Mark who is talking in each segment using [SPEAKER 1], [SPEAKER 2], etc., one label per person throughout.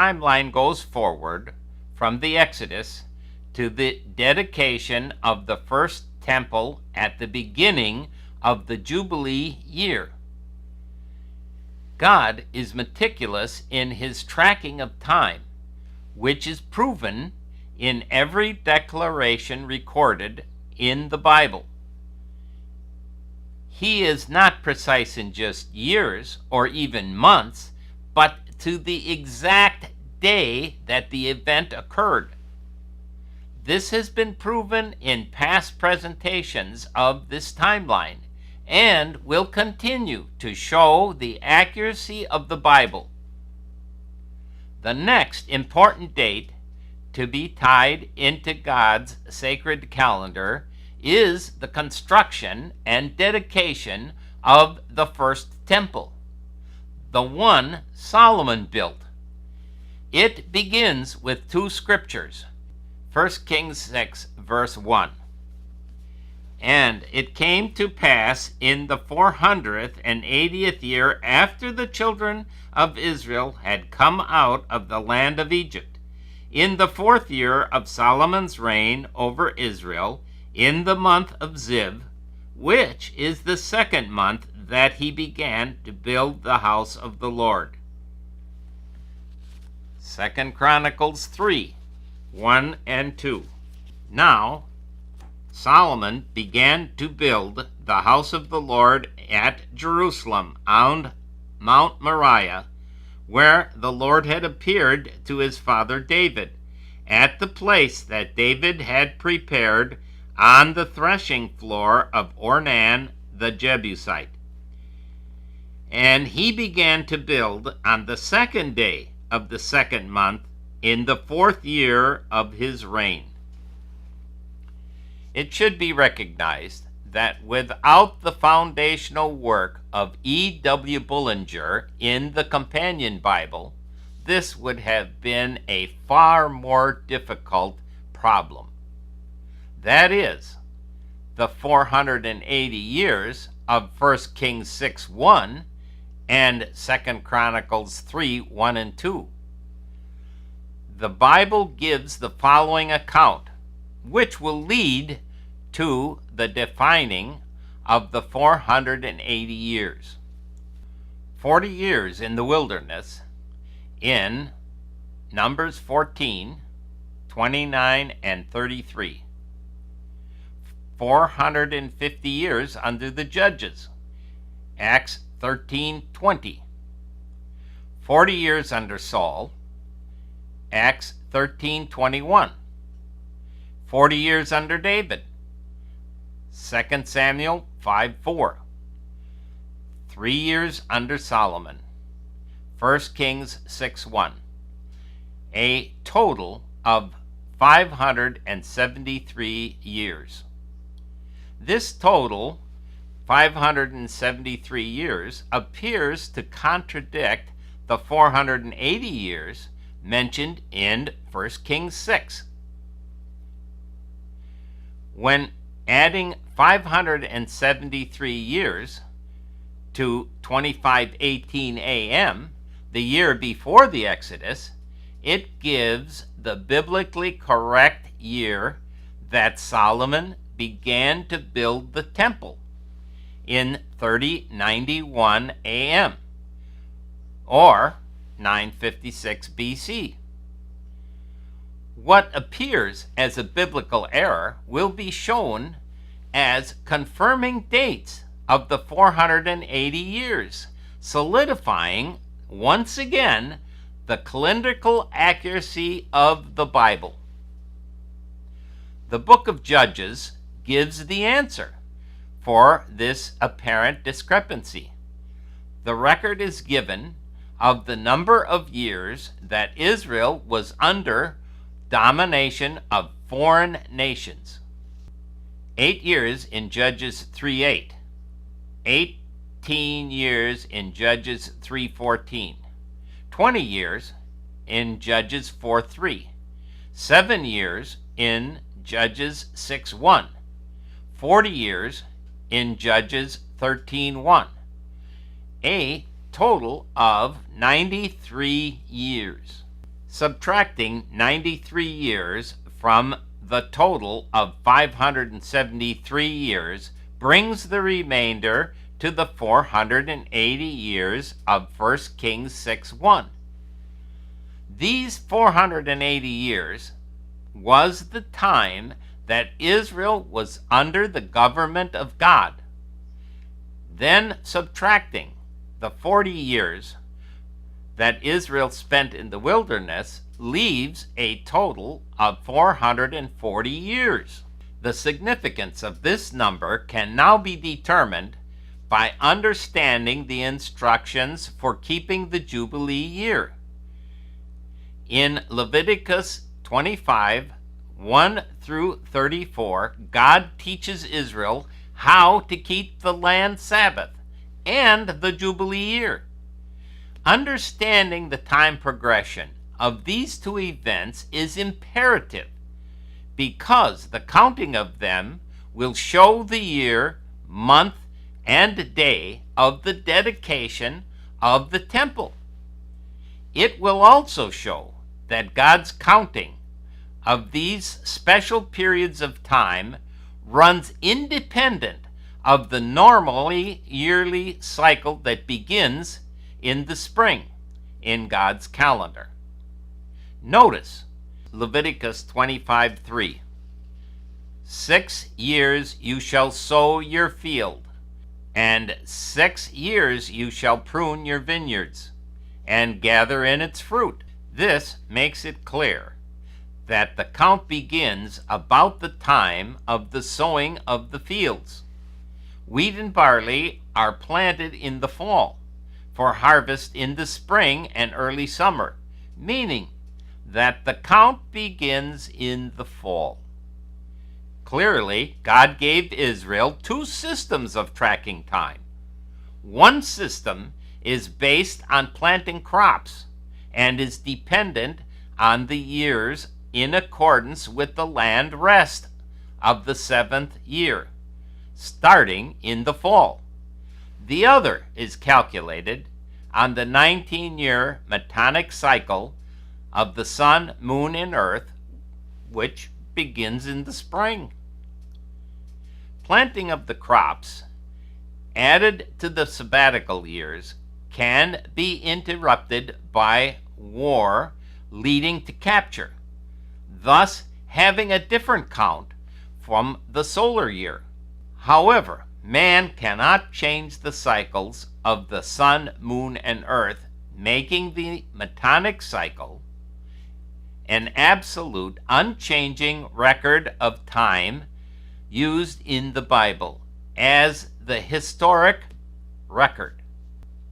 [SPEAKER 1] timeline goes forward from the Exodus to the dedication of the first temple at the beginning of the Jubilee year. God is meticulous in his tracking of time, which is proven in every declaration recorded in the Bible. He is not precise in just years or even months, but to the exact day that the event occurred. This has been proven in past presentations of this timeline and will continue to show the accuracy of the Bible. The next important date to be tied into God's sacred calendar is the construction and dedication of the first temple, the one Solomon built. It begins with two scriptures. 1 Kings 6, verse 1. And it came to pass in the 480th year after the children of Israel had come out of the land of Egypt, in the 4th year of Solomon's reign over Israel, in the month of Ziv, which is the 2nd month, that he began to build the house of the Lord. 2 Chronicles 3, 1 and 2. Now Solomon began to build the house of the Lord at Jerusalem on Mount Moriah, where the Lord had appeared to his father David, at the place that David had prepared on the threshing floor of Ornan the Jebusite. And he began to build on the 2nd day of the 2nd month, in the 4th year of his reign. It should be recognized that without the foundational work of E.W. Bullinger in the Companion Bible, this would have been a far more difficult problem. That is, the 480 years of 1 Kings 6:1 and 2 Chronicles 3:1 and 2. The Bible gives the following account, which will lead to the defining of the 480 years. 40 years in the wilderness in Numbers 14, 29 and 33. 450 years under the judges, Acts 13:20. 40 years under Saul, Acts 13:21. 40 years under David, 2 Samuel 5:4. 3 years under Solomon, 1 Kings 6:1. A total of 573 years. This total, 573 years, appears to contradict the 480 years mentioned in 1 Kings 6. When adding 573 years to 2518 AM, the year before the Exodus, it gives the biblically correct year that Solomon began to build the temple, in 3091 AM, or 956 BC. What appears as a biblical error will be shown as confirming dates of the 480 years, solidifying once again the calendrical accuracy of the Bible. The book of Judges gives the answer for this apparent discrepancy. The record is given of the number of years that Israel was under domination of foreign nations. 8 years in Judges 3:8, 18 years in Judges 3:14, 20 years in Judges 4:3, 7 years in Judges 6:1, 40 years in Judges 13:1, a total of 93 years. Subtracting 93 years from the total of 573 years brings the remainder to the 480 years of 1 Kings 6:1. These 480 years was the time that Israel was under the government of God. Then subtracting the 40 years that Israel spent in the wilderness leaves a total of 440 years. The significance of this number can now be determined by understanding the instructions for keeping the Jubilee year. In Leviticus 25, 1 through 34, God teaches Israel how to keep the land Sabbath and the Jubilee year. Understanding the time progression of these two events is imperative because the counting of them will show the year, month, and day of the dedication of the temple. It will also show that God's counting of these special periods of time runs independent of the normally yearly cycle that begins in the spring in God's calendar. Notice Leviticus 25:3. 6 years you shall sow your field, and 6 years you shall prune your vineyards, and gather in its fruit. This makes it clear that the count begins about the time of the sowing of the fields. Wheat and barley are planted in the fall, for harvest in the spring and early summer, meaning that the count begins in the fall. Clearly, God gave Israel two systems of tracking time. One system is based on planting crops and is dependent on the years in accordance with the land rest of the 7th year, starting in the fall. The other is calculated on the 19-year metonic cycle of the sun, moon, and earth, which begins in the spring. Planting of the crops, added to the sabbatical years, can be interrupted by war leading to capture, thus having a different count from the solar year. However, man cannot change the cycles of the sun, moon, and earth, making the metonic cycle an absolute, unchanging record of time used in the Bible as the historic record.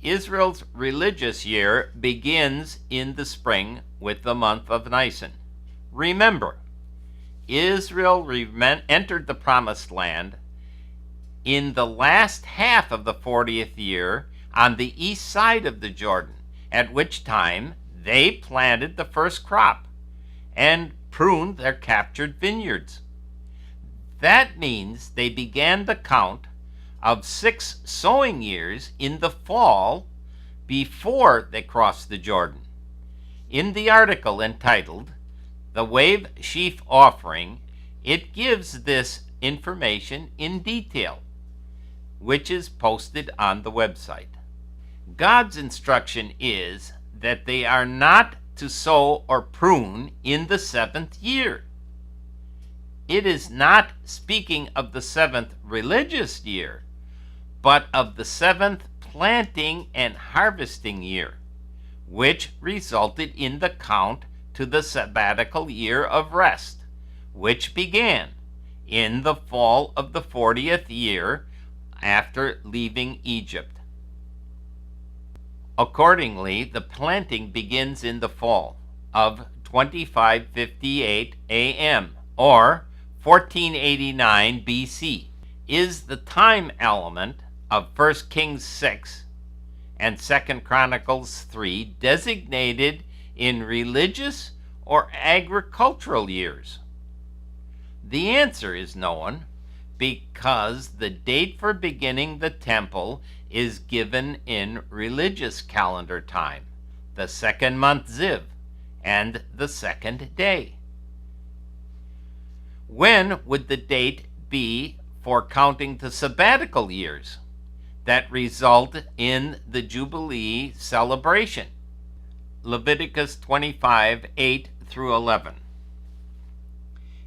[SPEAKER 1] Israel's religious year begins in the spring with the month of Nisan. Remember, Israel entered the Promised Land in the last half of the 40th year on the east side of the Jordan, at which time they planted the first crop and pruned their captured vineyards. That means they began the count of 6 sowing years in the fall before they crossed the Jordan. In the article entitled "The Wave Sheaf Offering," it gives this information in detail, which is posted on the website. God's instruction is that they are not to sow or prune in the 7th year. It is not speaking of the 7th religious year, but of the 7th planting and harvesting year, which resulted in the count to the sabbatical year of rest, which began in the fall of the 40th year after leaving Egypt. Accordingly, the planting begins in the fall of 2558 AM, or 1489 BC, is the time element of 1 Kings 6 and 2 Chronicles 3 designated in religious or agricultural years? The answer is known because the date for beginning the temple is given in religious calendar time, the 2nd month Ziv, and the second day. When would the date be for counting the sabbatical years that result in the Jubilee celebration? Leviticus 25:8-11.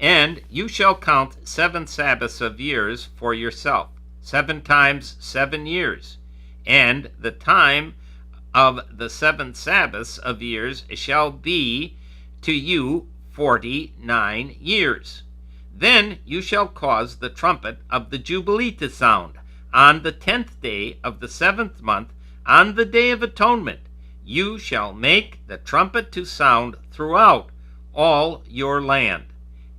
[SPEAKER 1] And you shall count 7 Sabbaths of years for yourself, 7 times 7 years, and the time of the 7 Sabbaths of years shall be to you 49 years. Then you shall cause the trumpet of the Jubilee to sound on the 10th day of the 7th month, on the Day of Atonement. You shall make the trumpet to sound throughout all your land.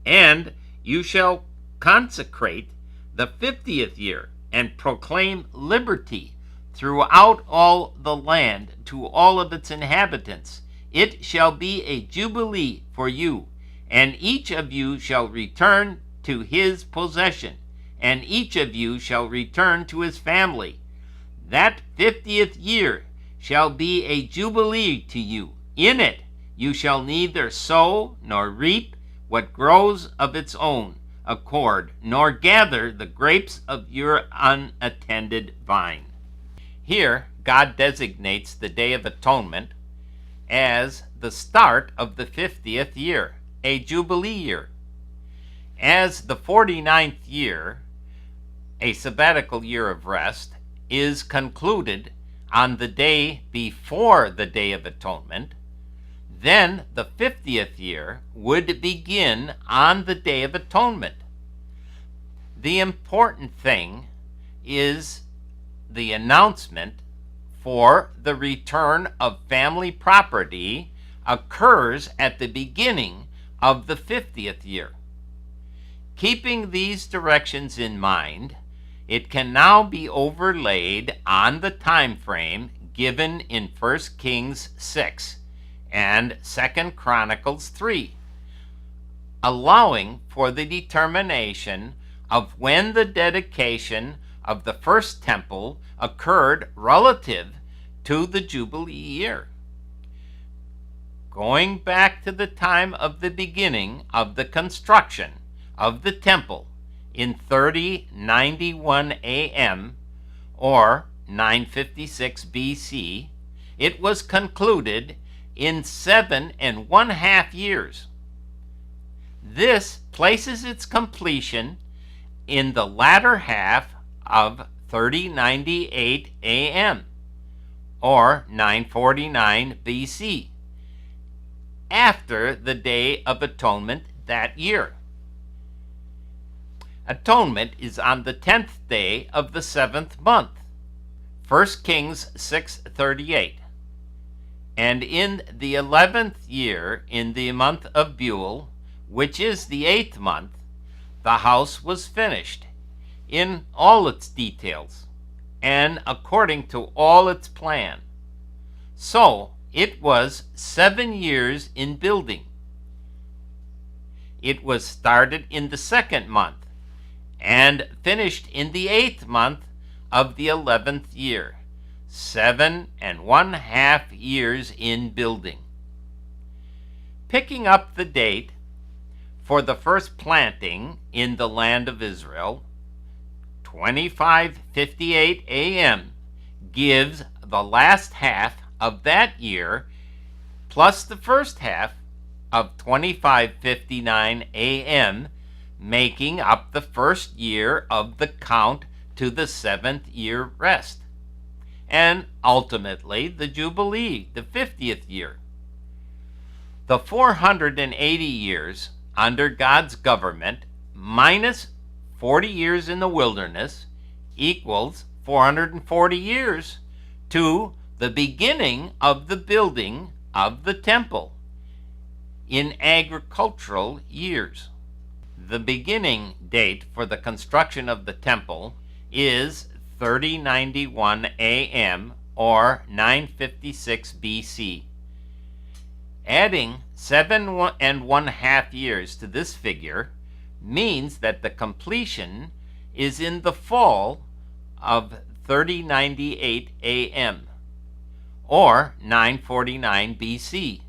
[SPEAKER 1] And you shall consecrate the 50th year, and proclaim liberty throughout all the land to all of its inhabitants. It shall be a jubilee for you, and each of you shall return to his possession, and each of you shall return to his family. That 50th year shall be a jubilee to you. In it you shall neither sow nor reap what grows of its own accord, nor gather the grapes of your unattended vine. Here, God designates the Day of Atonement as the start of the 50th year, a Jubilee year. As the 49th year, a sabbatical year of rest, is concluded on the day before the Day of Atonement, then the 50th year would begin on the Day of Atonement. The important thing is the announcement for the return of family property occurs at the beginning of the 50th year. Keeping these directions in mind, it can now be overlaid on the time frame given in 1 Kings 6 and 2 Chronicles 3, allowing for the determination of when the dedication of the first temple occurred relative to the Jubilee year. Going back to the time of the beginning of the construction of the temple in 3091 AM or 956 BC, it was concluded in 7½ years. This places its completion in the latter half of 3098 AM or 949 BC, after the Day of Atonement that year. Atonement is on the 10th day of the 7th month, 1 Kings 6:38. And in the 11th year, in the month of Buel, which is the 8th month, the house was finished in all its details and according to all its plan. So it was 7 years in building. It was started in the 2nd month and finished in the 8th month of the 11th year. 7½ years in building. Picking up the date for the first planting in the land of Israel, 2558 AM, gives the last half of that year plus the first half of 2559 AM, making up the first year of the count to the 7th year rest, and ultimately the Jubilee, the 50th year. The 480 years under God's government minus 40 years in the wilderness equals 440 years to the beginning of the building of the temple in agricultural years. The beginning date for the construction of the temple is 3091 AM or 956 BC. Adding 7½ years to this figure means that the completion is in the fall of 3098 AM or 949 BC,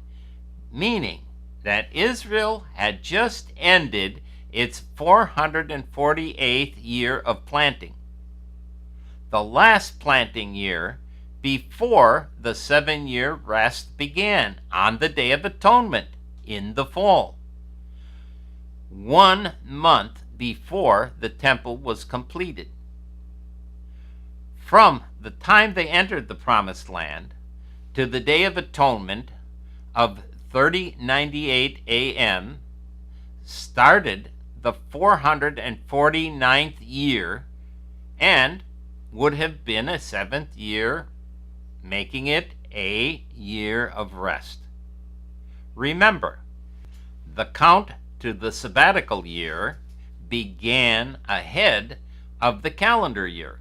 [SPEAKER 1] meaning that Israel had just ended its 448th year of planting, the last planting year before the 7-year rest began on the Day of Atonement in the fall, 1 month before the temple was completed. From the time they entered the Promised Land to the Day of Atonement of 3098 AM started the 449th year and would have been a 7th year, making it a year of rest. Remember, the count to the sabbatical year began ahead of the calendar year.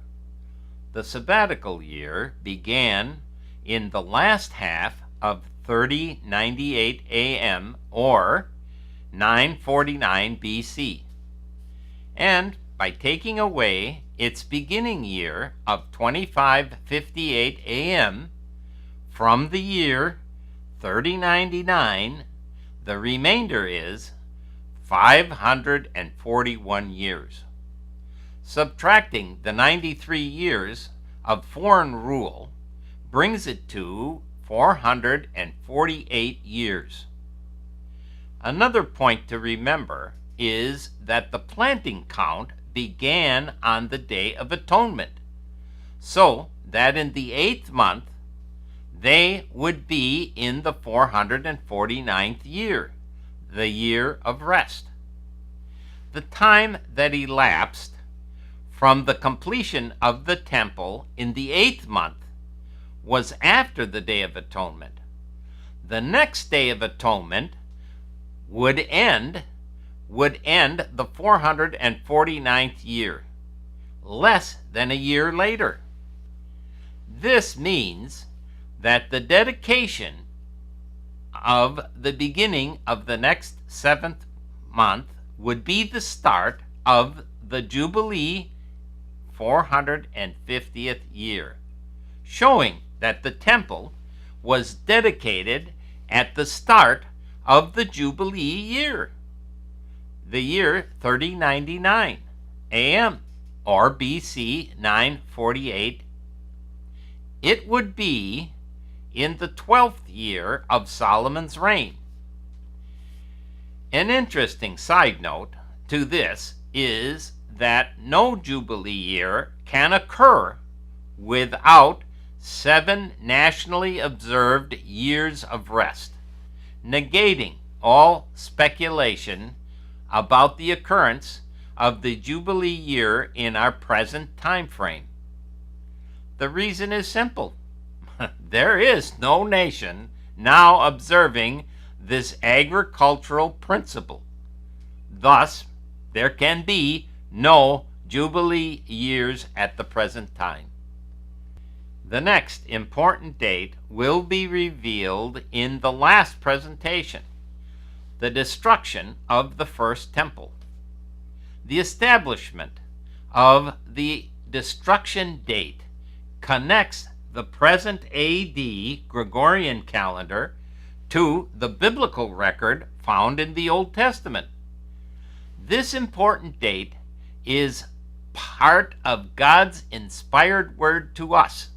[SPEAKER 1] The sabbatical year began in the last half of 3098 AM or 949 BC. And by taking away its beginning year of 2558 AM from the year 3099, the remainder is 541 years. Subtracting the 93 years of foreign rule brings it to 448 years. Another point to remember is that the planting count began on the Day of Atonement, so that in the 8th month they would be in the 449th year, the year of rest. The time that elapsed from the completion of the temple in the 8th month was after the Day of Atonement. The next Day of Atonement would end the 449th year, less than a year later. This means that the dedication of the beginning of the next 7th month would be the start of the Jubilee 450th year, showing that the temple was dedicated at the start of the Jubilee year, the year 3099 AM or BC 948. It would be in the 12th year of Solomon's reign. An interesting side note to this is that no Jubilee year can occur without 7 nationally observed years of rest, negating all speculation about the occurrence of the Jubilee year in our present time frame. The reason is simple. There is no nation now observing this agricultural principle. Thus, there can be no Jubilee years at the present time. The next important date will be revealed in the last presentation, the destruction of the first temple. The establishment of the destruction date connects the present AD Gregorian calendar to the biblical record found in the Old Testament. This important date is part of God's inspired word to us,